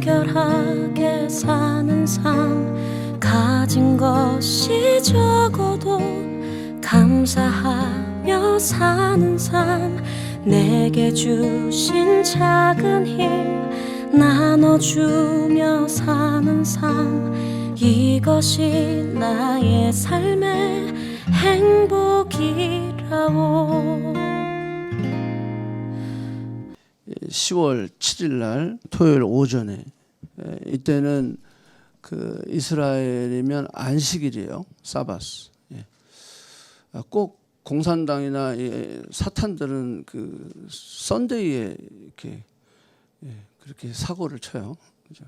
간결하게 사는 삶, 가진 것이 적어도 감사하며 사는 삶, 내게 주신 작은 힘 나눠주며 사는 삶, 이것이 나의 삶의 행복이라오. 10월 7일 날 토요일 오전에, 이때는 그 이스라엘이면 안식일이에요. 사바스. 꼭 공산당이나 사탄들은 그 선데이에 이렇게 그렇게 사고를 쳐요. 그죠?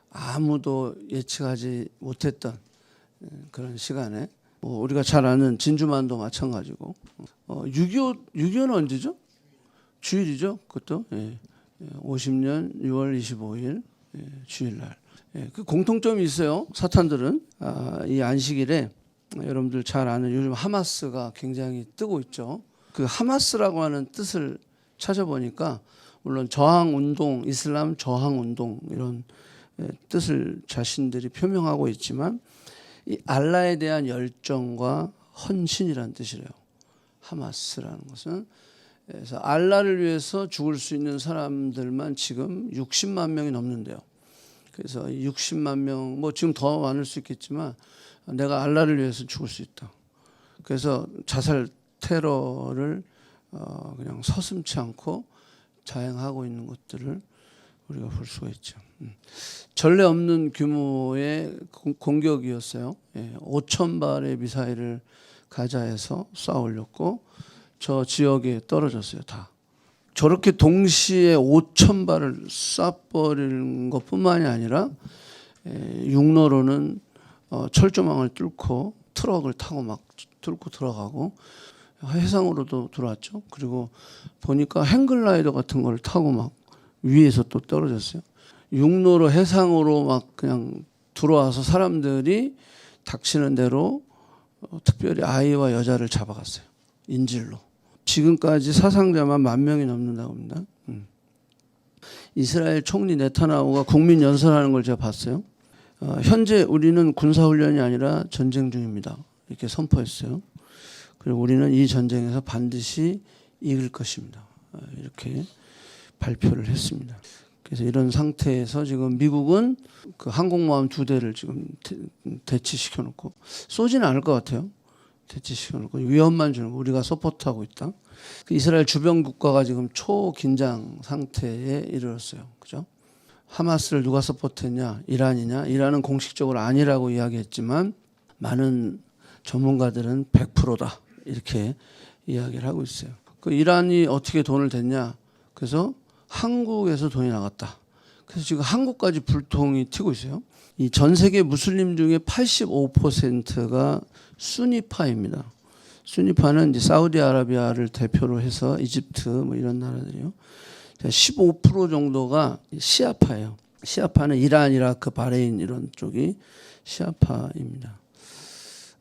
아무도 예측하지 못했던 그런 시간에, 우리가 잘 아는 진주만도 마찬가지고, 6.25는 언제죠? 주일이죠. 그것도 50년 6월 25일 주일날. 그 공통점이 있어요. 사탄들은 이 안식일에 여러분들 잘 아는 요즘 하마스가 굉장히 뜨고 있죠. 그 하마스라고 하는 뜻을 찾아보니까 물론 저항운동, 이슬람 저항운동 이런 뜻을 자신들이 표명하고 있지만, 이 알라에 대한 열정과 헌신이라는 뜻이래요. 하마스라는 것은. 그래서 알라를 위해서 죽을 수 있는 사람들만 지금 60만 명이 넘는데요. 그래서 60만 명, 뭐 지금 더 많을 수 있겠지만 내가 알라를 위해서 죽을 수 있다. 그래서 자살 테러를 그냥 서슴지 않고 자행하고 있는 것들을 우리가 볼 수가 있죠. 전례 없는 규모의 공격이었어요. 5,000발의 미사일을 가자에서 쏴 올렸고 저 지역에 떨어졌어요. 다. 저렇게 동시에 5,000발을 쏴버리는 것뿐만이 아니라 육로로는 철조망을 뚫고 트럭을 타고 막 뚫고 들어가고 해상으로도 들어왔죠. 그리고 보니까 행글라이더 같은 걸 타고 막 위에서 또 떨어졌어요. 육로로 해상으로 막 그냥 들어와서 사람들이 닥치는 대로 특별히 아이와 여자를 잡아갔어요. 인질로. 지금까지 사상자만 10,000명이 넘는다고 합니다. 이스라엘 총리 네타냐후가 국민 연설하는 걸 제가 봤어요. 현재 우리는 군사훈련이 아니라 전쟁 중입니다. 이렇게 선포했어요. 그리고 우리는 이 전쟁에서 반드시 이길 것입니다. 이렇게 발표를 했습니다. 그래서 이런 상태에서 지금 미국은 그 항공모함 2대를 지금 대치시켜 놓고, 쏘지는 않을 것 같아요. 대치시켜 놓고 위험만 주는 거, 우리가 서포트하고 있다. 이스라엘 주변 국가가 지금 초긴장 상태에 이르렀어요. 그죠? 하마스를 누가 서포트했냐? 이란이냐? 이란은 공식적으로 아니라고 이야기했지만 많은 전문가들은 100%다 이렇게 이야기를 하고 있어요. 그 이란이 어떻게 돈을 댔냐? 그래서 한국에서 돈이 나갔다. 그래서 지금 한국까지 불통이 튀고 있어요. 이 전 세계 무슬림 중에 85%가 수니파입니다. 수니파는 이제 사우디아라비아를 대표로 해서 이집트 뭐 이런 나라들이요. 15% 정도가 시아파예요. 시아파는 이란, 이라크, 바레인 이런 쪽이 시아파입니다.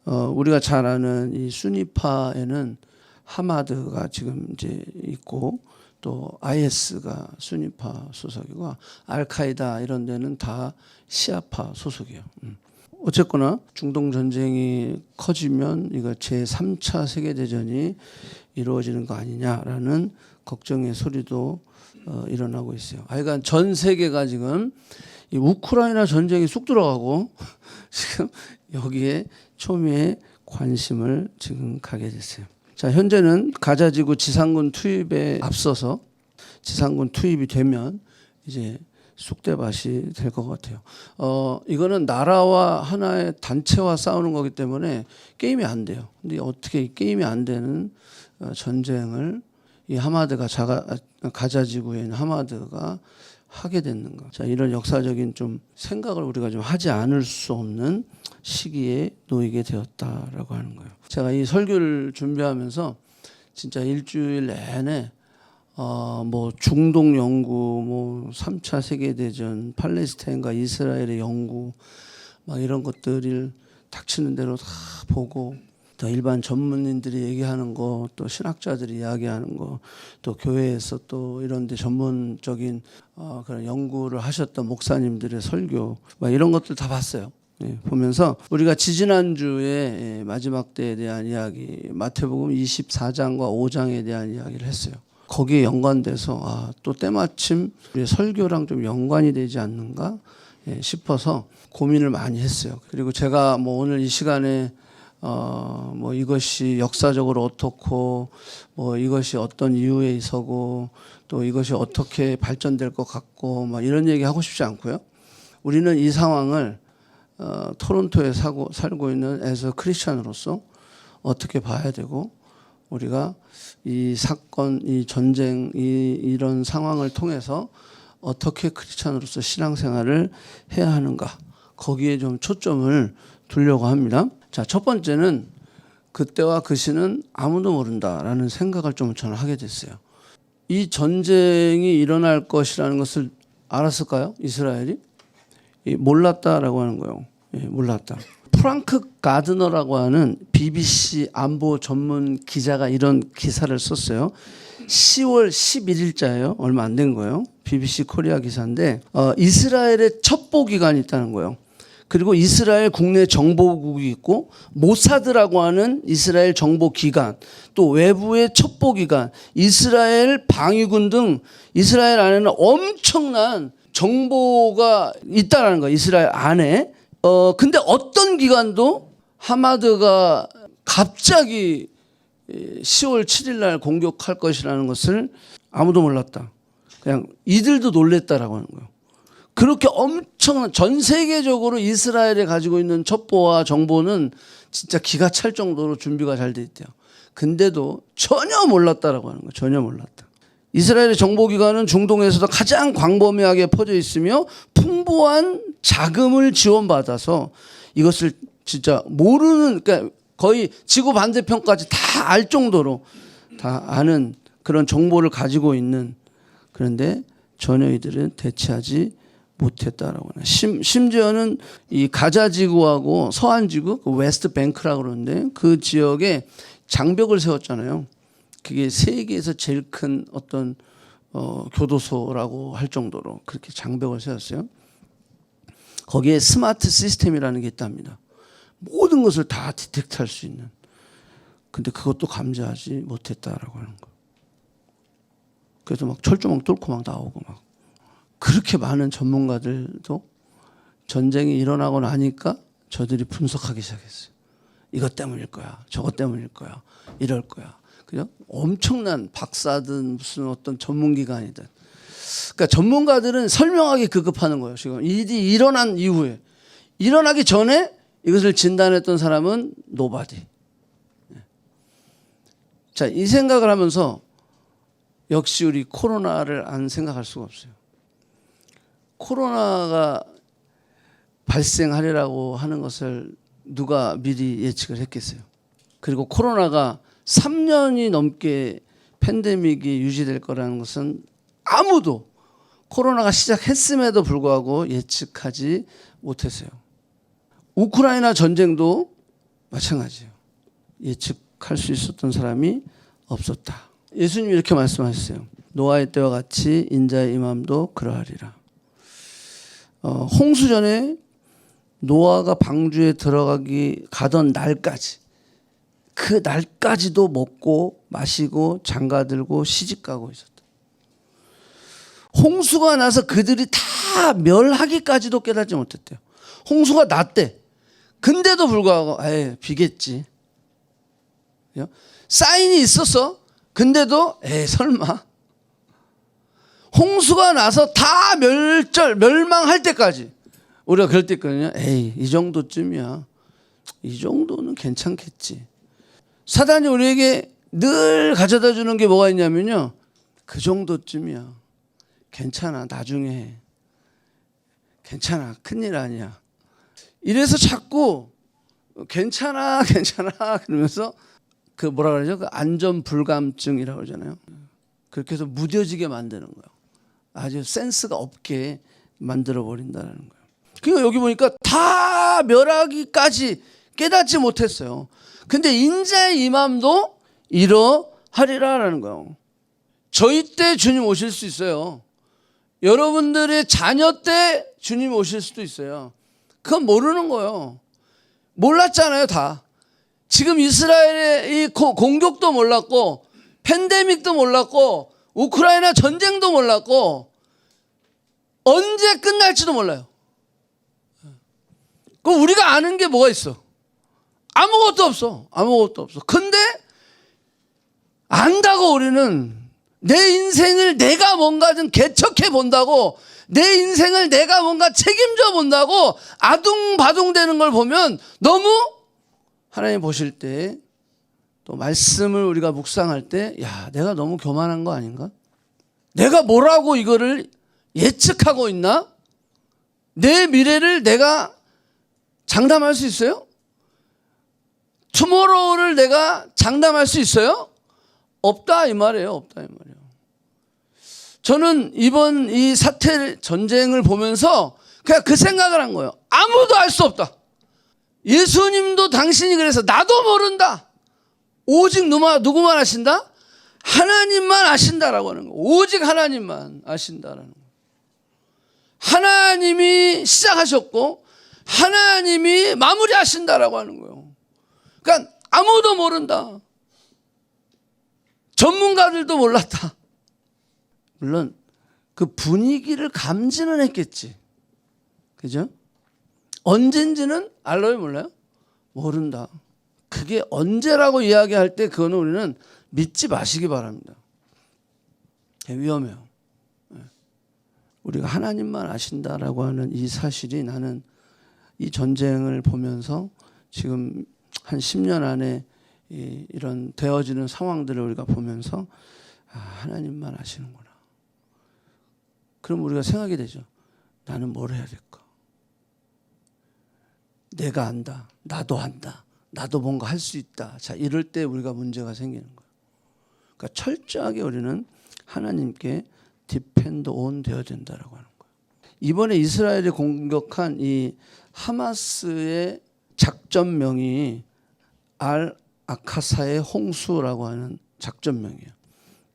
우리가 잘 아는 이 수니파에는 하마드가 지금 이제 있고, 또 IS가 수니파 소속이고 알카이다 이런 데는 다 시아파 소속이에요. 어쨌거나 중동 전쟁이 커지면 이거 제3차 세계대전이 이루어지는 거 아니냐라는 걱정의 소리도 일어나고 있어요. 하여간 전 세계가 지금 이 우크라이나 전쟁이 쑥 들어가고 지금 여기에 초미의 관심을 지금 가게 됐어요. 자, 현재는 가자지구 지상군 투입에 앞서서 지상군 투입이 되면 이제 쑥대밭이 될 것 같아요. 이거는 나라와 하나의 단체와 싸우는 거기 때문에 게임이 안 돼요. 근데 어떻게 게임이 안 되는 전쟁을 이 하마드가 가자지구에 있는 하마드가 하게 됐는가? 자, 이런 역사적인 좀 생각을 우리가 좀 하지 않을 수 없는 시기에 놓이게 되었다라고 하는 거예요. 제가 이 설교를 준비하면서 진짜 일주일 내내 뭐 중동 연구, 뭐 3차 세계대전, 팔레스타인과 이스라엘의 연구 막 이런 것들을 닥치는 대로 다 보고 또 일반 전문인들이 얘기하는 거, 또 신학자들이 이야기하는 거, 또 교회에서 또 이런 데 전문적인 그런 연구를 하셨던 목사님들의 설교, 막 이런 것들 다 봤어요. 예, 보면서 우리가 지지난주에 마지막 때에 대한 이야기, 마태복음 24장과 5장에 대한 이야기를 했어요. 거기에 연관돼서 또 때마침 우리 설교랑 좀 연관이 되지 않는가 싶어서 고민을 많이 했어요. 그리고 제가 뭐 오늘 이 시간에 뭐 이것이 역사적으로 어떻고 뭐 이것이 어떤 이유에 있어고 또 이것이 어떻게 발전될 것 같고 막 이런 얘기 하고 싶지 않고요. 우리는 이 상황을 토론토에 살고 있는 에서 크리스찬으로서 어떻게 봐야 되고 우리가 이 사건, 이 전쟁, 이런 상황을 통해서 어떻게 크리스찬으로서 신앙생활을 해야 하는가 거기에 좀 초점을 두려고 합니다. 자, 첫 번째는 그때와 그 시는 아무도 모른다라는 생각을 좀 저는 하게 됐어요. 이 전쟁이 일어날 것이라는 것을 알았을까요? 이스라엘이? 몰랐다라고 하는 거예요. 몰랐다. 프랑크 가드너라고 하는 BBC 안보 전문 기자가 이런 기사를 썼어요. 10월 11일자예요. 얼마 안 된 거예요. BBC 코리아 기사인데 이스라엘의 첩보기관이 있다는 거예요. 그리고 이스라엘 국내 정보국이 있고 모사드라고 하는 이스라엘 정보기관, 또 외부의 첩보기관, 이스라엘 방위군 등 이스라엘 안에는 엄청난 정보가 있다는 거예요. 이스라엘 안에. 근데 어떤 기관도 하마드가 갑자기 10월 7일 날 공격할 것이라는 것을 아무도 몰랐다. 그냥 이들도 놀랬다라고 하는 거예요. 그렇게 엄청난 전 세계적으로 이스라엘에 가지고 있는 첩보와 정보는 진짜 기가 찰 정도로 준비가 잘 돼 있대요. 근데도 전혀 몰랐다라고 하는 거예요. 전혀 몰랐다. 이스라엘의 정보기관은 중동에서도 가장 광범위하게 퍼져 있으며 풍부한 자금을 지원받아서 이것을 진짜 모르는, 그러니까 거의 지구 반대편까지 다 알 정도로 다 아는 그런 정보를 가지고 있는, 그런데 전혀 이들은 대처하지 못했다라고 하는. 심지어는 이 가자 지구하고 서한 지구, 그 웨스트 뱅크라고 그러는데 그 지역에 장벽을 세웠잖아요. 그게 세계에서 제일 큰 어떤 교도소라고 할 정도로 그렇게 장벽을 세웠어요. 거기에 스마트 시스템이라는 게 있답니다. 모든 것을 다 디텍트할 수 있는. 근데 그것도 감지하지 못했다라고 하는 거. 그래서 막 철조망 뚫고 막 나오고 막. 그렇게 많은 전문가들도 전쟁이 일어나고 나니까 저들이 분석하기 시작했어요. 이것 때문일 거야. 저것 때문일 거야. 이럴 거야. 그죠? 엄청난 박사든 무슨 어떤 전문기관이든. 그러니까 전문가들은 설명하기 급급하는 거예요. 지금 일이 일어난 이후에. 일어나기 전에 이것을 진단했던 사람은 nobody. 자, 이 생각을 하면서 역시 우리 코로나를 안 생각할 수가 없어요. 코로나가 발생하리라고 하는 것을 누가 미리 예측을 했겠어요. 그리고 코로나가 3년이 넘게 팬데믹이 유지될 거라는 것은 아무도 코로나가 시작했음에도 불구하고 예측하지 못했어요. 우크라이나 전쟁도 마찬가지예요. 예측할 수 있었던 사람이 없었다. 예수님이 이렇게 말씀하셨어요. 노아의 때와 같이 인자의 임함도 그러하리라. 홍수 전에 노아가 방주에 가던 날까지, 그 날까지도 먹고 마시고 장가들고 시집가고 있었다. 홍수가 나서 그들이 다 멸하기까지도 깨닫지 못했대요. 홍수가 났대. 근데도 불구하고 비겠지. 사인이 있었어. 근데도 설마. 홍수가 나서 다 멸망할 때까지 우리가 그럴 때 있거든요. 이 정도쯤이야. 이 정도는 괜찮겠지. 사단이 우리에게 늘 가져다 주는 게 뭐가 있냐면요. 그 정도쯤이야. 괜찮아. 나중에 해. 괜찮아. 큰일 아니야. 이래서 자꾸 괜찮아 그러면서 그 뭐라 그러죠? 그 안전불감증이라고 그러잖아요. 그렇게 해서 무뎌지게 만드는 거예요. 아주 센스가 없게 만들어 버린다는 거예요. 그러니까 여기 보니까 다 멸하기까지 깨닫지 못했어요. 근데 인자의 임함도 이러하리라라는 거예요. 저희 때 주님 오실 수 있어요. 여러분들의 자녀 때 주님 오실 수도 있어요. 그건 모르는 거예요. 몰랐잖아요, 다. 지금 이스라엘의 이 공격도 몰랐고, 팬데믹도 몰랐고, 우크라이나 전쟁도 몰랐고, 언제 끝날지도 몰라요. 그럼 우리가 아는 게 뭐가 있어? 아무것도 없어. 아무것도 없어. 근데 안다고 우리는 내 인생을 내가 뭔가 좀 개척해 본다고, 내 인생을 내가 뭔가 책임져 본다고 아둥바둥 되는 걸 보면 너무 하나님 보실 때, 또 말씀을 우리가 묵상할 때, 야, 내가 너무 교만한 거 아닌가? 내가 뭐라고 이거를 예측하고 있나? 내 미래를 내가 장담할 수 있어요? 투모로우를 내가 장담할 수 있어요? 없다 이 말이에요. 없다 이 말이에요. 저는 이번 이 사태 전쟁을 보면서 그냥 그 생각을 한 거예요. 아무도 알 수 없다. 예수님도 당신이 그래서 나도 모른다. 오직 누구만 아신다? 하나님만 아신다라고 하는 거예요. 오직 하나님만 아신다라는 거예요. 하나님이 시작하셨고 하나님이 마무리하신다라고 하는 거예요. 그러니까 아무도 모른다. 전문가들도 몰랐다. 물론 그 분위기를 감지는 했겠지. 그죠? 언젠지는 알아요, 몰라요? 모른다. 그게 언제라고 이야기할 때 그거는 우리는 믿지 마시기 바랍니다. 위험해요. 우리가 하나님만 아신다라고 하는 이 사실이, 나는 이 전쟁을 보면서 지금 한 10년 안에 이런 되어지는 상황들을 우리가 보면서 하나님만 아시는구나. 그럼 우리가 생각이 되죠. 나는 뭘 해야 될까? 내가 안다. 나도 한다. 나도 뭔가 할 수 있다. 자, 이럴 때 우리가 문제가 생기는 거예요. 그러니까 철저하게 우리는 하나님께 디펜드 온 되어야 된다라고 하는 거예요. 이번에 이스라엘이 공격한 이 하마스의 작전명이 알 아카사의 홍수라고 하는 작전명이에요.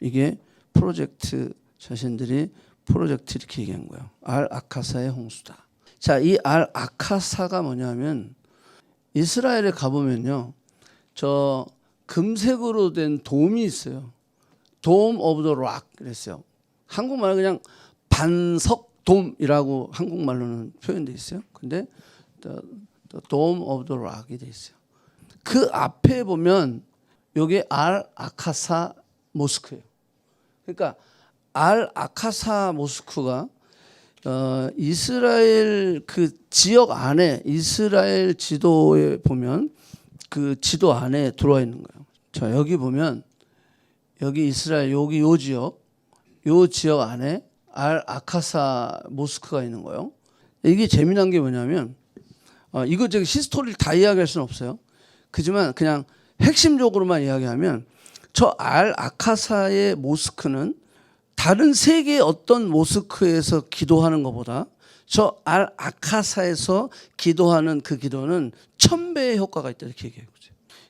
이게 프로젝트, 자신들이 프로젝트 이렇게 얘기한 거예요. 알 아카사의 홍수다. 자, 이 알 아카사가 뭐냐면, 이스라엘에 가보면요, 저 금색으로 된 돔이 있어요. 돔 오브 더 락 그랬어요. 한국말은 그냥 반석돔이라고 한국말로는 표현되어 있어요. 근데 돔 오브 더 락이 되어 있어요. 그 앞에 보면 여기 알 아카사 모스크예요. 그러니까 알 아카사 모스크가 이스라엘 그 지역 안에, 이스라엘 지도에 보면 그 지도 안에 들어와 있는 거예요. 자, 여기 보면 여기 이스라엘 여기 요 지역 안에 알 아카사 모스크가 있는 거예요. 이게 재미난 게 뭐냐면, 이거 제가 히스토리를 다 이야기할 수는 없어요. 그지만 그냥 핵심적으로만 이야기하면, 저 알 아카사의 모스크는 다른 세계의 어떤 모스크에서 기도하는 것보다 저 알 아카사에서 기도하는 그 기도는 1000배의 효과가 있다, 이렇게 얘기해요.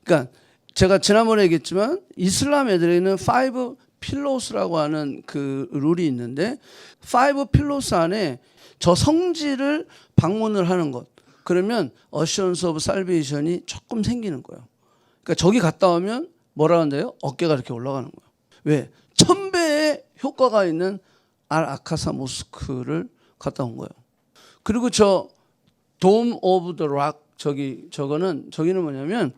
그러니까 제가 지난번에 얘기했지만 이슬람 애들에는 5 필로스라고 하는 그 룰이 있는데, 5 필로스 안에 저 성지를 방문을 하는 것, 그러면 어시언스 오브 살베이션이 조금 생기는 거예요. 그러니까 저기 갔다 오면 뭐라 하는데요? 어깨가 이렇게 올라가는 거예요. 왜? 1000배의 효과가 있는 알 아카사 모스크를 갔다 온 거예요. 그리고 저 돔 오브 더 락, 저기는 뭐냐면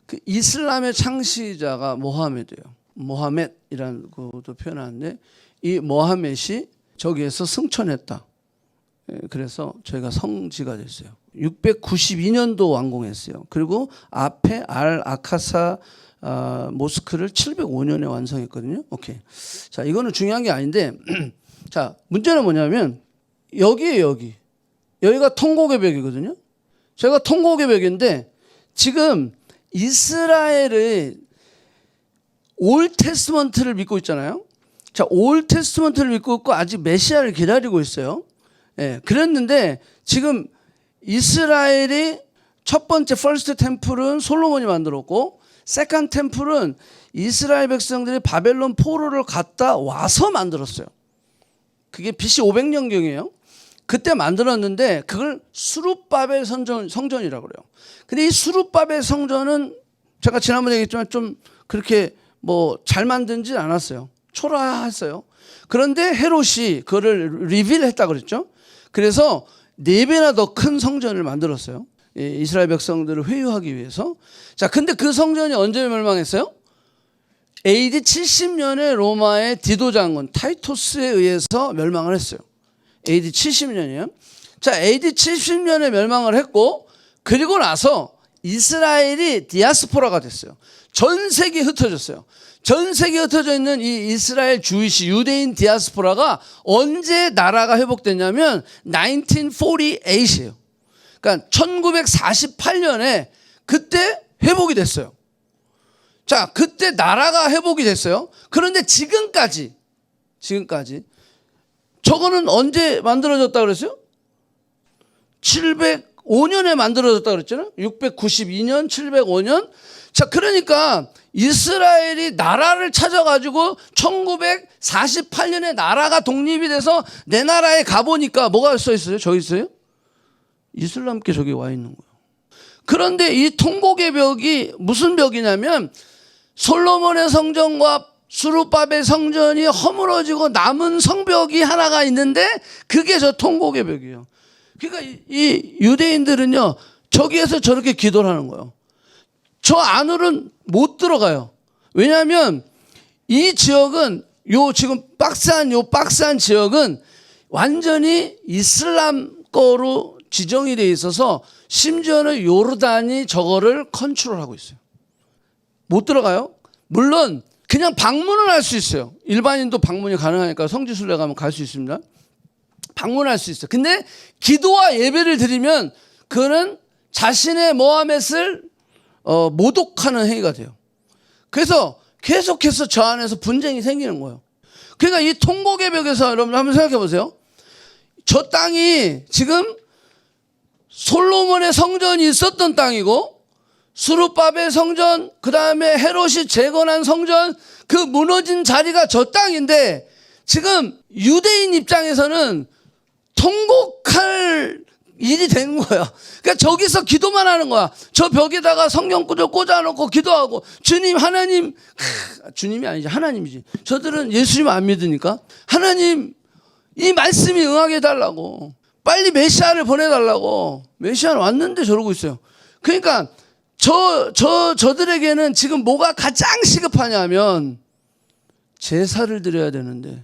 그 이슬람의 창시자가 모하메드예요. 모하멧이라는 것도 표현하는데, 이 모하멧이 저기에서 승천했다. 그래서 저희가 성지가 됐어요. 692년도 완공했어요. 그리고 앞에 알 아카사 모스크를 705년에 완성했거든요. 오케이. 자, 이거는 중요한 게 아닌데, 자, 문제는 뭐냐면 여기에요, 여기가 통곡의 벽이거든요. 제가 통곡의 벽인데, 지금 이스라엘의 올 테스트먼트를 믿고 있잖아요. 자, 올 테스트먼트를 믿고 있고 아직 메시아를 기다리고 있어요. 예, 그랬는데 지금 이스라엘이 첫 번째 퍼스트 템플은 솔로몬이 만들었고 세컨드 템플은 이스라엘 백성들이 바벨론 포로를 갔다 와서 만들었어요. 그게 BC 500년경이에요. 그때 만들었는데 그걸 수룹바벨 성전이라고 그래요. 근데 이 수룹바벨 성전은 제가 지난번에 얘기했지만 좀 그렇게 뭐 잘 만든지 않았어요. 초라했어요. 그런데 헤롯이 그거를 리빌했다고 그랬죠. 그래서 4배나 더 큰 성전을 만들었어요. 이스라엘 백성들을 회유하기 위해서. 자, 근데 그 성전이 언제 멸망했어요? AD 70년에 로마의 디도 장군 타이토스에 의해서 멸망을 했어요. AD 70년이에요. 자, AD 70년에 멸망을 했고 그리고 나서 이스라엘이 디아스포라가 됐어요. 전 세계에 흩어졌어요. 전 세계에 흩어져 있는 이 이스라엘 주이시 유대인 디아스포라가 언제 나라가 회복됐냐면 1948이에요. 그러니까 1948년에 그때 회복이 됐어요. 자, 그때 나라가 회복이 됐어요. 그런데 지금까지 저거는 언제 만들어졌다 그랬어요? 705년에 만들어졌다 그랬잖아요. 692년, 705년. 자, 그러니까 이스라엘이 나라를 찾아가지고 1948년에 나라가 독립이 돼서 내 나라에 가보니까 뭐가 써 있어요? 저기 있어요? 이슬람께 저기 와 있는 거예요. 그런데 이 통곡의 벽이 무슨 벽이냐면 솔로몬의 성전과 수룹바벨 성전이 허물어지고 남은 성벽이 하나가 있는데 그게 저 통곡의 벽이에요. 그러니까 이 유대인들은요 저기에서 저렇게 기도를 하는 거예요. 저 안으로는 못 들어가요. 왜냐하면 이 지역은 지금 박스한 지역은 완전히 이슬람 거로 지정이 돼 있어서 심지어는 요르단이 저거를 컨트롤하고 있어요. 못 들어가요. 물론 그냥 방문은 할 수 있어요. 일반인도 방문이 가능하니까 성지순례 가면 갈 수 있습니다. 방문할 수 있어요. 근데 기도와 예배를 드리면 그는 자신의 모하멧을 모독하는 행위가 돼요. 그래서 계속해서 저 안에서 분쟁이 생기는 거예요. 그러니까 이 통곡의 벽에서 여러분 한번 생각해 보세요. 저 땅이 지금 솔로몬의 성전이 있었던 땅이고 수룹바벨 성전, 그 다음에 헤롯이 재건한 성전, 그 무너진 자리가 저 땅인데 지금 유대인 입장에서는 통곡할 일이 되는 거야. 그러니까 저기서 기도만 하는 거야. 저 벽에다가 성경구절 꽂아놓고 기도하고 주님, 하나님, 주님이 아니지 하나님이지. 저들은 예수님 안 믿으니까 하나님 이 말씀이 응하게 해달라고, 빨리 메시아를 보내달라고. 메시아는 왔는데 저러고 있어요. 그러니까 저들에게는 지금 뭐가 가장 시급하냐면 제사를 드려야 되는데,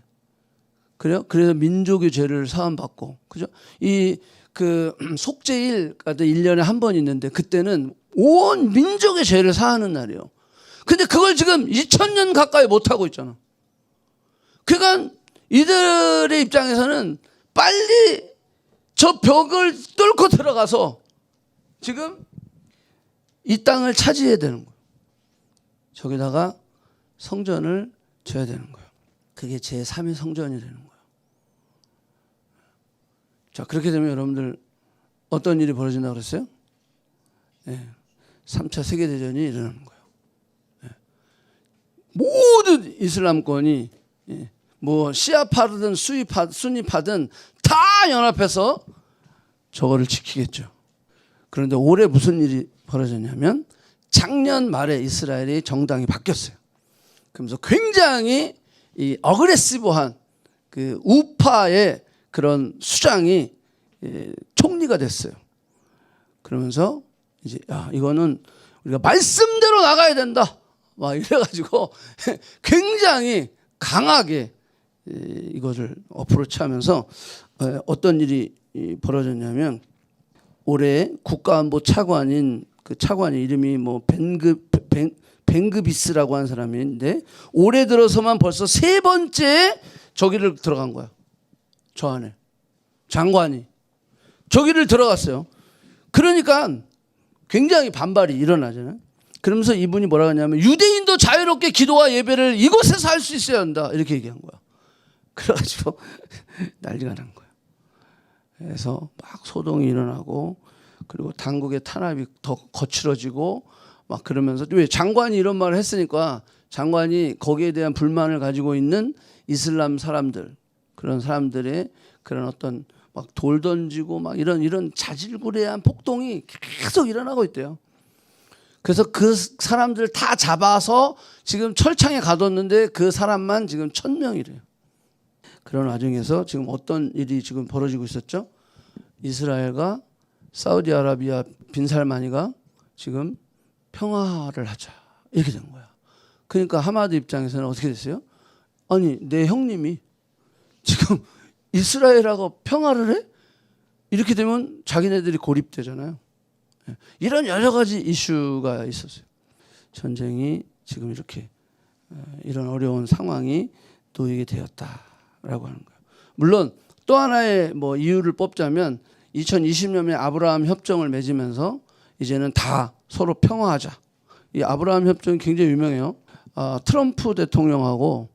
그래요? 그래서 민족의 죄를 사함받고, 그죠? 속죄일가 1년에 한 번 있는데 그때는 온 민족의 죄를 사하는 날이에요. 근데 그걸 지금 2000년 가까이 못하고 있잖아. 그러니까 이들의 입장에서는 빨리 저 벽을 뚫고 들어가서 지금 이 땅을 차지해야 되는 거예요. 저기다가 성전을 져야 되는 거예요. 그게 제3의 성전이 되는 거예요. 자, 그렇게 되면 여러분들 어떤 일이 벌어진다고 그랬어요? 3차 세계대전이 일어나는 거예요. 모든 이슬람권이 뭐 시아파든 수니파든 다 연합해서 저거를 지키겠죠. 그런데 올해 무슨 일이 벌어졌냐면 작년 말에 이스라엘이 정당이 바뀌었어요. 그러면서 굉장히 이 어그레시브한 그 우파의 그런 수장이 총리가 됐어요. 그러면서 이제 이거는 우리가 말씀대로 나가야 된다. 막 이래가지고 굉장히 강하게 이것을 어프로치하면서 어떤 일이 벌어졌냐면 올해 국가안보 차관인 그 차관의 이름이 뭐 벤그비스라고 하는 사람인데 올해 들어서만 벌써 3번째 저기를 들어간 거야. 저 안에 장관이 저기를 들어갔어요. 그러니까 굉장히 반발이 일어나잖아요. 그러면서 이분이 뭐라고 하냐면 유대인도 자유롭게 기도와 예배를 이곳에서 할 수 있어야 한다 이렇게 얘기한 거야. 그래가지고 난리가 난 거야. 그래서 막 소동이 일어나고 그리고 당국의 탄압이 더 거칠어지고 막 그러면서 왜 장관이 이런 말을 했으니까 장관이 거기에 대한 불만을 가지고 있는 이슬람 사람들 그런 사람들의 그런 어떤 막 돌 던지고 막 이런 자질구레한 폭동이 계속 일어나고 있대요. 그래서 그 사람들 다 잡아서 지금 철창에 가뒀는데 그 사람만 지금 1000명이래요. 그런 와중에서 지금 어떤 일이 지금 벌어지고 있었죠? 이스라엘과 사우디아라비아 빈살마니가 지금 평화를 하자 이렇게 된 거야. 그러니까 하마드 입장에서는 어떻게 됐어요? 아니 내 형님이 지금 이스라엘하고 평화를 해? 이렇게 되면 자기네들이 고립되잖아요. 이런 여러 가지 이슈가 있었어요. 전쟁이 지금 이렇게 이런 어려운 상황이 놓이게 되었다라고 하는 거예요. 물론 또 하나의 뭐 이유를 뽑자면 2020년에 아브라함 협정을 맺으면서 이제는 다 서로 평화하자. 이 아브라함 협정이 굉장히 유명해요. 트럼프 대통령하고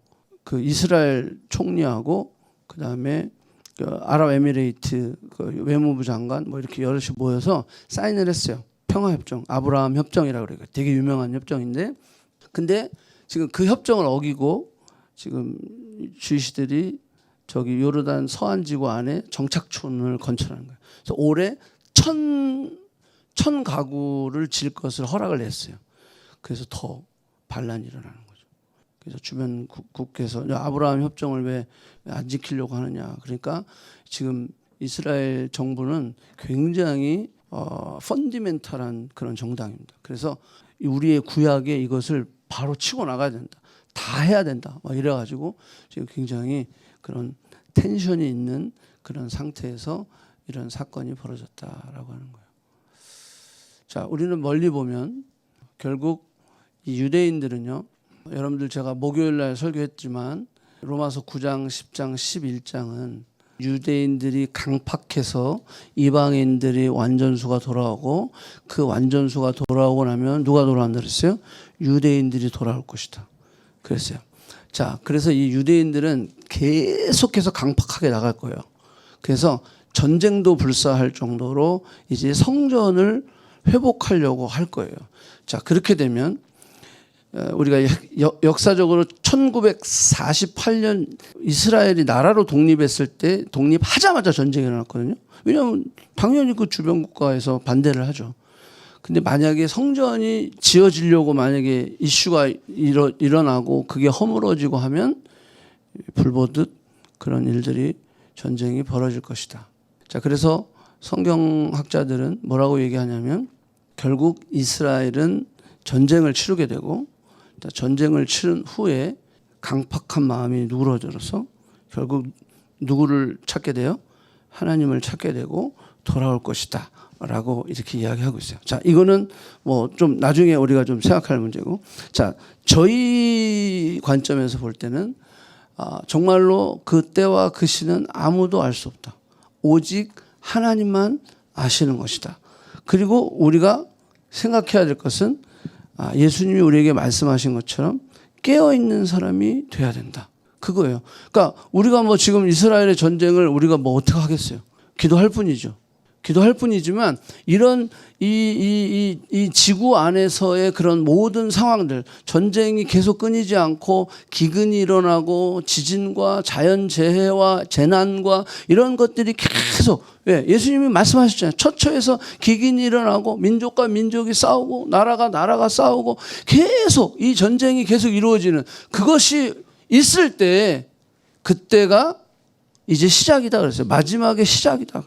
그 이스라엘 총리하고 그 다음에 그 아랍에미레이트 그 외무부 장관 뭐 이렇게 여럿이 모여서 사인을 했어요. 평화협정, 아브라함 협정이라고 그래요. 되게 유명한 협정인데, 근데 지금 그 협정을 어기고 지금 주이시들이 저기 요르단 서안지구 안에 정착촌을 건설하는 거예요. 그래서 올해 1000 가구를 지을 것을 허락을 냈어요. 그래서 더 반란이 일어나는 거죠. 그래서 주변 국께서 아브라함 협정을 왜 안 지키려고 하느냐. 그러니까 지금 이스라엘 정부는 굉장히 펀디멘탈한 그런 정당입니다. 그래서 우리의 구약에 이것을 바로 치고 나가야 된다. 다 해야 된다. 막 이래가지고 지금 굉장히 그런 텐션이 있는 그런 상태에서 이런 사건이 벌어졌다라고 하는 거예요. 자, 우리는 멀리 보면 결국 이 유대인들은요. 여러분들 제가 목요일 날 설교했지만 로마서 9장, 10장, 11장은 유대인들이 강팍해서 이방인들이 완전수가 돌아오고 그 완전수가 돌아오고 나면 누가 돌아온다 그랬어요? 유대인들이 돌아올 것이다. 그랬어요. 자, 그래서 이 유대인들은 계속해서 강팍하게 나갈 거예요. 그래서 전쟁도 불사할 정도로 이제 성전을 회복하려고 할 거예요. 자, 그렇게 되면 우리가 역사적으로 1948년 이스라엘이 나라로 독립했을 때 독립하자마자 전쟁이 일어났거든요. 왜냐하면 당연히 그 주변 국가에서 반대를 하죠. 근데 만약에 성전이 지어지려고 만약에 이슈가 일어나고 그게 허물어지고 하면 불보듯 그런 일들이 전쟁이 벌어질 것이다. 자, 그래서 성경학자들은 뭐라고 얘기하냐면 결국 이스라엘은 전쟁을 치르게 되고 전쟁을 치른 후에 강팍한 마음이 누그러져서 결국 누구를 찾게 돼요? 하나님을 찾게 되고 돌아올 것이다 라고 이렇게 이야기하고 있어요. 자, 이거는 뭐 좀 나중에 우리가 좀 생각할 문제고, 자, 저희 관점에서 볼 때는 정말로 그 때와 그 시는 아무도 알 수 없다. 오직 하나님만 아시는 것이다. 그리고 우리가 생각해야 될 것은 예수님이 우리에게 말씀하신 것처럼 깨어있는 사람이 돼야 된다. 그거예요. 그러니까 우리가 뭐 지금 이스라엘의 전쟁을 우리가 뭐 어떻게 하겠어요? 기도할 뿐이죠. 기도할 뿐이지만 이런 이 지구 안에서의 그런 모든 상황들, 전쟁이 계속 끊이지 않고 기근이 일어나고 지진과 자연재해와 재난과 이런 것들이 계속, 왜? 예수님이 말씀하셨잖아요. 처처에서 기근이 일어나고 민족과 민족이 싸우고 나라가 싸우고 계속 이 전쟁이 계속 이루어지는 그것이 있을 때 그때가 이제 시작이다 그랬어요. 마지막의 시작이다.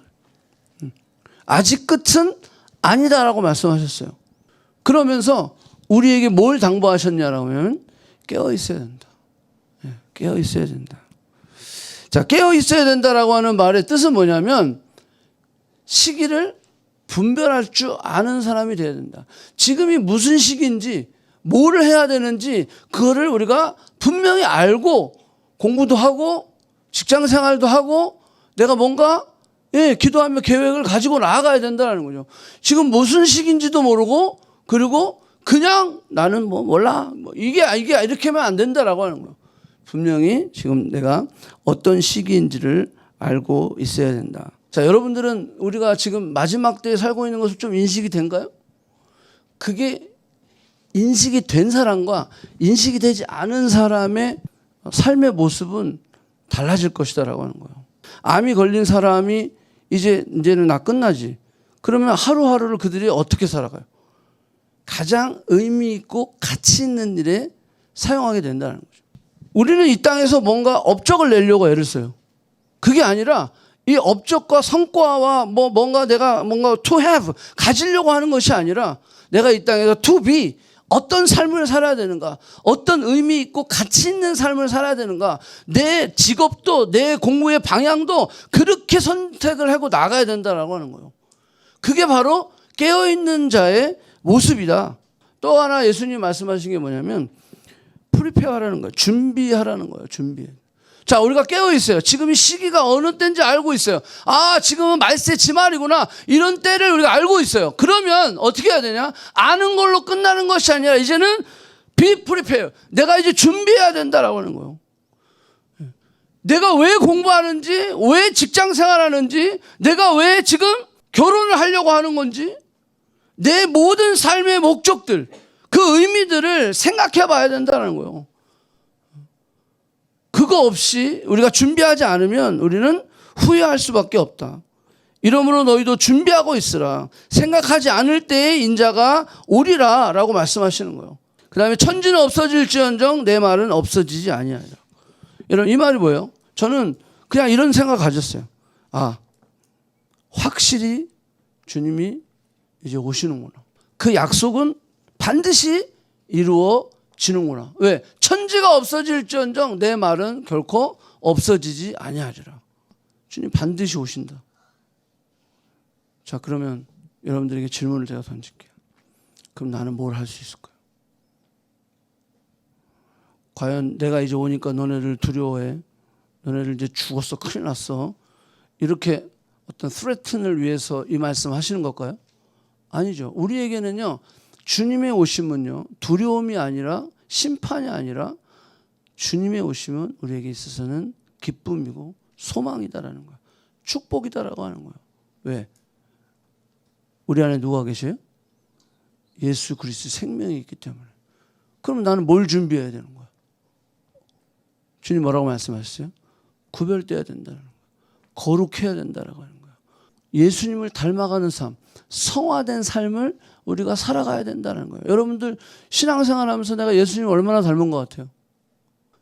아직 끝은 아니다라고 말씀하셨어요. 그러면서 우리에게 뭘 당부하셨냐라고 하면 깨어 있어야 된다. 깨어 있어야 된다. 자, 깨어 있어야 된다라고 하는 말의 뜻은 뭐냐면 시기를 분별할 줄 아는 사람이 돼야 된다. 지금이 무슨 시기인지 뭐를 해야 되는지 그거를 우리가 분명히 알고 공부도 하고 직장 생활도 하고 내가 뭔가 기도하며 계획을 가지고 나아가야 된다는 거죠. 지금 무슨 시기인지도 모르고 그리고 그냥 나는 뭐 몰라 이게 이렇게 하면 안 된다라고 하는 거예요. 분명히 지금 내가 어떤 시기인지를 알고 있어야 된다. 자, 여러분들은 우리가 지금 마지막 때에 살고 있는 것을 좀 인식이 된가요? 그게 인식이 된 사람과 인식이 되지 않은 사람의 삶의 모습은 달라질 것이다라고 하는 거예요. 암이 걸린 사람이 이제는 나 끝나지. 그러면 하루하루를 그들이 어떻게 살아가요? 가장 의미 있고 가치 있는 일에 사용하게 된다는 거죠. 우리는 이 땅에서 뭔가 업적을 내려고 애를 써요. 그게 아니라 이 업적과 성과와 내가 to have 가지려고 하는 것이 아니라 내가 이 땅에서 to be 어떤 삶을 살아야 되는가, 어떤 의미 있고 가치 있는 삶을 살아야 되는가, 내 직업도 내 공부의 방향도 그렇게 선택을 하고 나가야 된다라고 하는 거예요. 그게 바로 깨어있는 자의 모습이다. 또 하나 예수님이 말씀하신 게 뭐냐면 프리페어하라는 거예요. 준비하라는 거예요. 준비. 자, 우리가 깨어있어요. 지금 이 시기가 어느 때인지 알고 있어요. 아, 지금은 말세 지말이구나. 이런 때를 우리가 알고 있어요. 그러면 어떻게 해야 되냐? 아는 걸로 끝나는 것이 아니라 이제는 be prepared. 내가 이제 준비해야 된다라고 하는 거예요. 내가 왜 공부하는지, 왜 직장 생활하는지, 내가 왜 지금 결혼을 하려고 하는 건지, 내 모든 삶의 목적들, 그 의미들을 생각해 봐야 된다는 거예요. 그거 없이 우리가 준비하지 않으면 우리는 후회할 수밖에 없다. 이러므로 너희도 준비하고 있으라. 생각하지 않을 때에 인자가 오리라 라고 말씀하시는 거예요. 그 다음에 천지는 없어질지언정 내 말은 없어지지 아니하리라. 여러분, 이 말이 뭐예요? 저는 그냥 이런 생각 가졌어요. 아, 확실히 주님이 이제 오시는구나. 그 약속은 반드시 이루어지는구나. 왜? 천지가 없어질지언정 내 말은 결코 없어지지 아니하리라. 주님 반드시 오신다. 자, 그러면 여러분들에게 질문을 제가 던질게요. 그럼 나는 뭘 할 수 있을까요? 과연 내가 이제 오니까 너네를 두려워해? 너네를 이제 죽었어, 큰일 났어, 이렇게 어떤 threaten을 위해서 이 말씀 하시는 걸까요? 아니죠. 우리에게는요, 주님의 오심은요, 두려움이 아니라 심판이 아니라 주님의 오심은 우리에게 있어서는 기쁨이고 소망이다라는 거예요. 축복이다라고 하는 거예요. 왜? 우리 안에 누가 계세요? 예수 그리스도 생명이 있기 때문에. 그럼 나는 뭘 준비해야 되는 거야? 주님 뭐라고 말씀하셨어요? 구별돼야 된다는 거예요. 거룩해야 된다라고 하는 거예요. 예수님을 닮아가는 삶, 성화된 삶을 우리가 살아가야 된다는 거예요. 여러분들 신앙생활하면서 내가 예수님을 얼마나 닮은 것 같아요?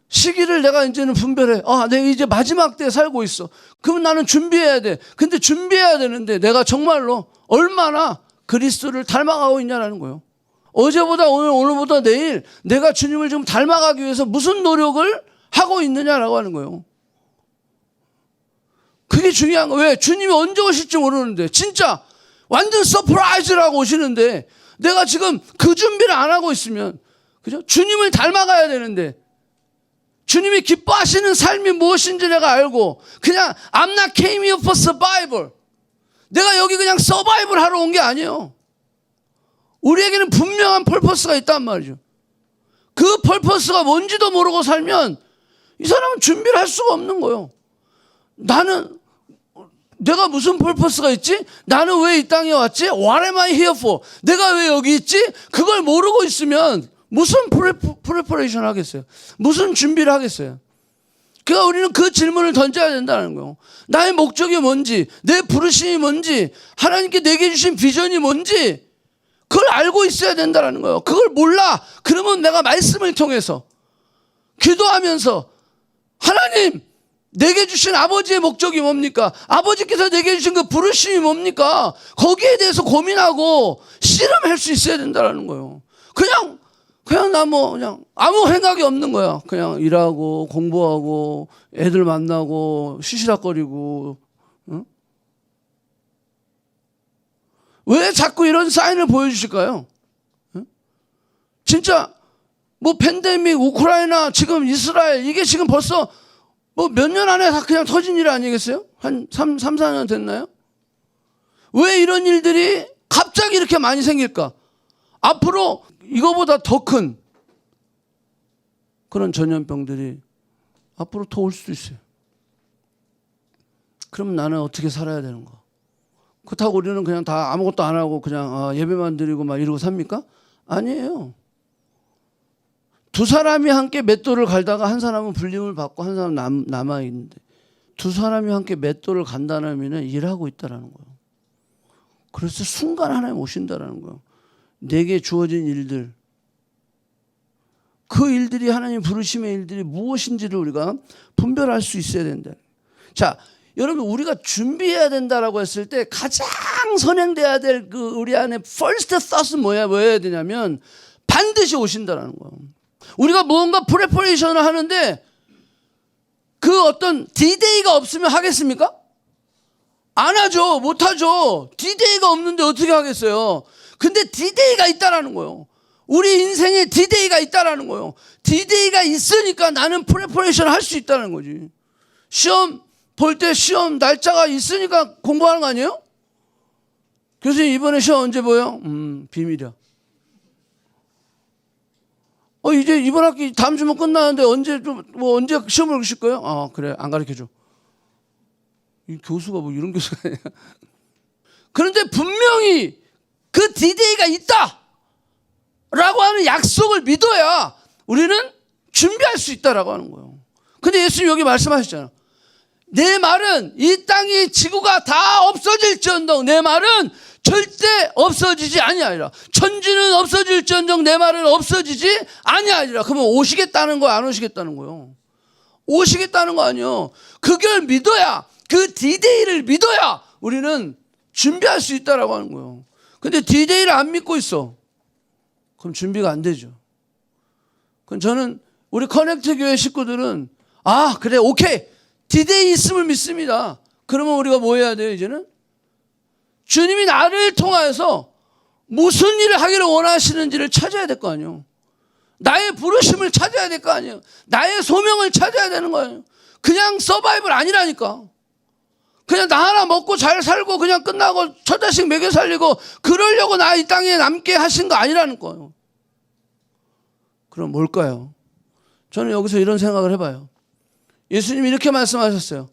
시기를 내가 이제는 분별해. 아, 내가 이제 마지막 때에 살고 있어. 그럼 나는 준비해야 돼. 근데 준비해야 되는데 내가 정말로 얼마나 그리스도를 닮아가고 있냐라는 거예요. 어제보다 오늘, 오늘보다 내일 내가 주님을 좀 닮아가기 위해서 무슨 노력을 하고 있느냐라고 하는 거예요. 그게 중요한 거예요. 왜? 주님이 언제 오실지 모르는데, 진짜 완전 서프라이즈라고 오시는데 내가 지금 그 준비를 안 하고 있으면, 그죠? 주님을 닮아가야 되는데 주님이 기뻐하시는 삶이 무엇인지 내가 알고 그냥 I'm not came here for survival. 내가 여기 그냥 서바이벌 하러 온 게 아니에요. 우리에게는 분명한 펄퍼스가 있단 말이죠. 그 펄퍼스가 뭔지도 모르고 살면 이 사람은 준비를 할 수가 없는 거예요. 내가 무슨 펄퍼스가 있지? 나는 왜 이 땅에 왔지? What am I here for? 내가 왜 여기 있지? 그걸 모르고 있으면 무슨 프레퍼레이션 하겠어요? 무슨 준비를 하겠어요? 그러니까 우리는 그 질문을 던져야 된다는 거예요. 나의 목적이 뭔지, 내 부르심이 뭔지, 하나님께 내게 주신 비전이 뭔지 그걸 알고 있어야 된다는 거예요. 그걸 몰라. 그러면 내가 말씀을 통해서 기도하면서 하나님, 내게 주신 아버지의 목적이 뭡니까? 아버지께서 내게 주신 그 부르심이 뭡니까? 거기에 대해서 고민하고 씨름할 수 있어야 된다는 거예요. 그냥 나 그냥 아무 생각이 없는 거야. 그냥 일하고 공부하고 애들 만나고 시시락거리고. 응? 왜 자꾸 이런 사인을 보여주실까요? 응? 진짜 팬데믹, 우크라이나, 지금 이스라엘, 이게 지금 벌써 몇 년 안에 다 그냥 터진 일 아니겠어요? 한 3, 4년 됐나요? 왜 이런 일들이 갑자기 이렇게 많이 생길까? 앞으로 이거보다 더 큰 그런 전염병들이 앞으로 더 올 수도 있어요. 그럼 나는 어떻게 살아야 되는 거? 그렇다고 우리는 그냥 다 아무것도 안 하고 그냥 예배만 드리고 막 이러고 삽니까? 아니에요. 두 사람이 함께 맷돌을 갈다가 한 사람은 불림을 받고 한 사람은 남아 있는데, 두 사람이 함께 맷돌을 간다는 의미는 일하고 있다라는 거예요. 그래서 순간 하나님 오신다라는 거예요. 내게 주어진 일들, 그 일들이 하나님 부르심의 일들이 무엇인지를 우리가 분별할 수 있어야 된다. 자, 여러분, 우리가 준비해야 된다라고 했을 때 가장 선행돼야 될 그 우리 안에 first thought은 뭐여야 되냐면 반드시 오신다라는 거예요. 우리가 무언가 프레퍼레이션을 하는데 그 어떤 D-Day가 없으면 하겠습니까? 안 하죠. 못 하죠. D-Day가 없는데 어떻게 하겠어요? 근데 D-Day가 있다라는 거예요. 우리 인생에 D-Day가 있다라는 거예요. D-Day가 있으니까 나는 프레퍼레이션을 할 수 있다는 거지. 시험 볼 때 시험 날짜가 있으니까 공부하는 거 아니에요? 교수님 이번에 시험 언제 보여? 비밀이야. 이제 이번 학기 다음 주면 끝나는데 언제 시험을 보실 거예요? 그래, 안 가르쳐줘. 이 교수가 뭐 이런 교수가 아니야. 그런데 분명히 그 D-Day가 있다 라고 하는 약속을 믿어야 우리는 준비할 수 있다라고 하는 거예요. 근데 예수님 여기 말씀하셨잖아. 내 말은 이 땅이 지구가 다 없어질지언정 내 말은 절대 없어지지 아니하리라. 천지는 없어질지언정 내 말은 없어지지 아니하리라. 그러면 오시겠다는 거야, 안 오시겠다는 거요? 오시겠다는 거 아니에요. 그걸 믿어야, 그 D-Day를 믿어야 우리는 준비할 수 있다라고 하는 거예요. 근데 D-Day를 안 믿고 있어. 그럼 준비가 안 되죠. 그럼 저는 우리 커넥트 교회 식구들은 그래, 오케이, D-Day 있음을 믿습니다. 그러면 우리가 뭐 해야 돼요? 이제는 주님이 나를 통해서 무슨 일을 하기를 원하시는지를 찾아야 될 거 아니에요. 나의 부르심을 찾아야 될 거 아니에요. 나의 소명을 찾아야 되는 거 아니에요. 그냥 서바이벌 아니라니까. 그냥 나 하나 먹고 잘 살고 그냥 끝나고 첫 자식 먹여 살리고 그러려고 나 이 땅에 남게 하신 거 아니라는 거예요. 그럼 뭘까요? 저는 여기서 이런 생각을 해봐요. 예수님이 이렇게 말씀하셨어요.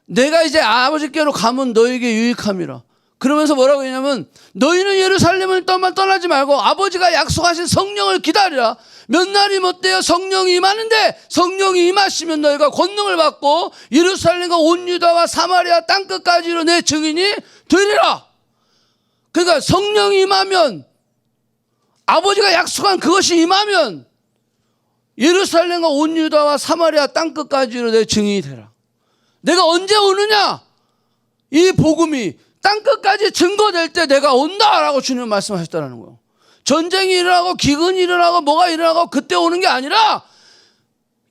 내가 이제 아버지께로 가면 너에게 유익함이라. 그러면서 뭐라고 했냐면 너희는 예루살렘을 떠나지 말고 아버지가 약속하신 성령을 기다리라. 몇 날이 못되어 성령이 임하는데 성령이 임하시면 너희가 권능을 받고 예루살렘과 온 유다와 사마리아 땅끝까지로 내 증인이 되리라. 그러니까 성령이 임하면, 아버지가 약속한 그것이 임하면 예루살렘과 온 유다와 사마리아 땅끝까지로 내 증인이 되라. 내가 언제 오느냐? 이 복음이 땅끝까지 증거될 때 내가 온다라고 주님 말씀하셨다는 거예요. 전쟁이 일어나고 기근이 일어나고 뭐가 일어나고 그때 오는 게 아니라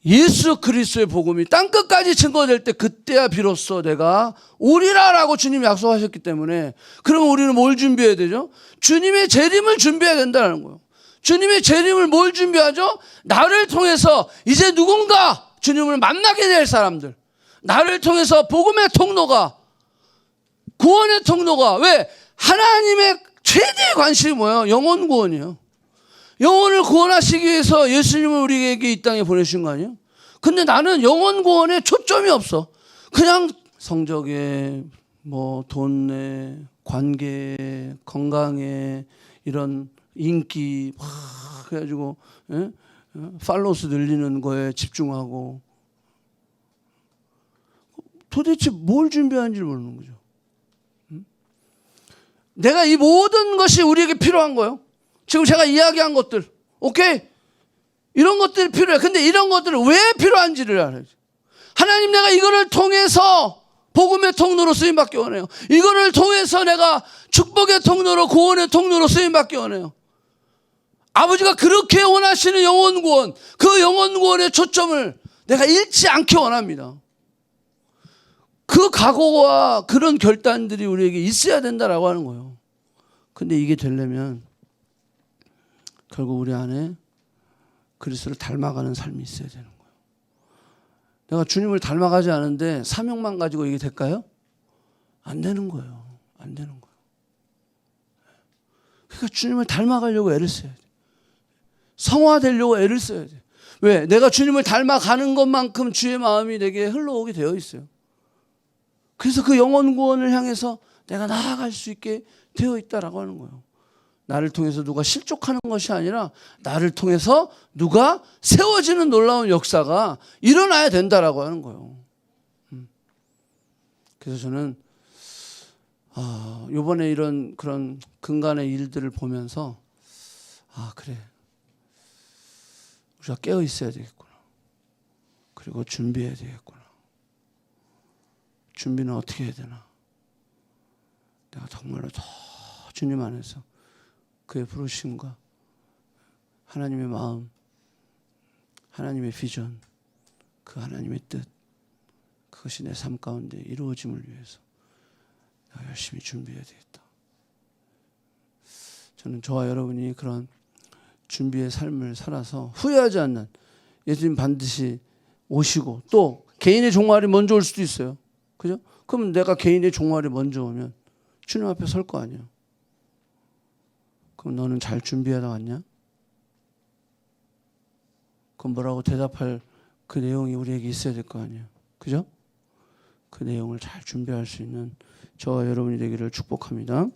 예수 그리스도의 복음이 땅끝까지 증거될 때 그때야 비로소 내가 오리라라고 주님이 약속하셨기 때문에, 그러면 우리는 뭘 준비해야 되죠? 주님의 재림을 준비해야 된다는 거예요. 주님의 재림을 뭘 준비하죠? 나를 통해서 이제 누군가 주님을 만나게 될 사람들, 나를 통해서 복음의 통로가, 구원의 통로가, 왜? 하나님의 최대의 관심이 뭐예요? 영혼 구원이에요. 영혼을 구원하시기 위해서 예수님을 우리에게 이 땅에 보내신 거 아니에요? 근데 나는 영혼 구원에 초점이 없어. 그냥 성적에, 돈에, 관계에, 건강에, 이런 인기 막 해가지고 팔로우스 늘리는 거에 집중하고 도대체 뭘 준비하는지를 모르는 거죠. 내가 이 모든 것이 우리에게 필요한 거예요. 지금 제가 이야기한 것들, 오케이? 이런 것들이 필요해. 근데 이런 것들을 왜 필요한지를 알아야지. 하나님, 내가 이거를 통해서 복음의 통로로 쓰임받기 원해요. 이거를 통해서 내가 축복의 통로로, 구원의 통로로 쓰임받기 원해요. 아버지가 그렇게 원하시는 영혼 구원, 그 영혼 구원의 초점을 내가 잃지 않기 원합니다. 그 각오와 그런 결단들이 우리에게 있어야 된다라고 하는 거예요. 근데 이게 되려면 결국 우리 안에 그리스도를 닮아가는 삶이 있어야 되는 거예요. 내가 주님을 닮아가지 않은데 사명만 가지고 이게 될까요? 안 되는 거예요. 안 되는 거예요. 그러니까 주님을 닮아가려고 애를 써야 돼. 성화되려고 애를 써야 돼. 왜? 내가 주님을 닮아가는 것만큼 주의 마음이 내게 흘러오게 되어 있어요. 그래서 그 영혼 구원을 향해서 내가 나아갈 수 있게 되어 있다라고 하는 거예요. 나를 통해서 누가 실족하는 것이 아니라 나를 통해서 누가 세워지는 놀라운 역사가 일어나야 된다라고 하는 거예요. 그래서 저는 이번에 이런 그런 근간의 일들을 보면서 그래, 우리가 깨어 있어야 되겠구나. 그리고 준비해야 되겠구나. 준비는 어떻게 해야 되나? 내가 정말로 더 주님 안에서 그의 부르심과 하나님의 마음, 하나님의 비전, 그 하나님의 뜻, 그것이 내 삶 가운데 이루어짐을 위해서 내가 열심히 준비해야 되겠다. 저는 저와 여러분이 그런 준비의 삶을 살아서 후회하지 않는, 예수님 반드시 오시고 또 개인의 종말이 먼저 올 수도 있어요. 그죠? 그럼 내가 개인의 종말이 먼저 오면 주님 앞에 설 거 아니에요. 그럼 너는 잘 준비하다 왔냐? 그럼 뭐라고 대답할 그 내용이 우리에게 있어야 될 거 아니에요. 그죠? 그 내용을 잘 준비할 수 있는 저와 여러분이 되기를 축복합니다.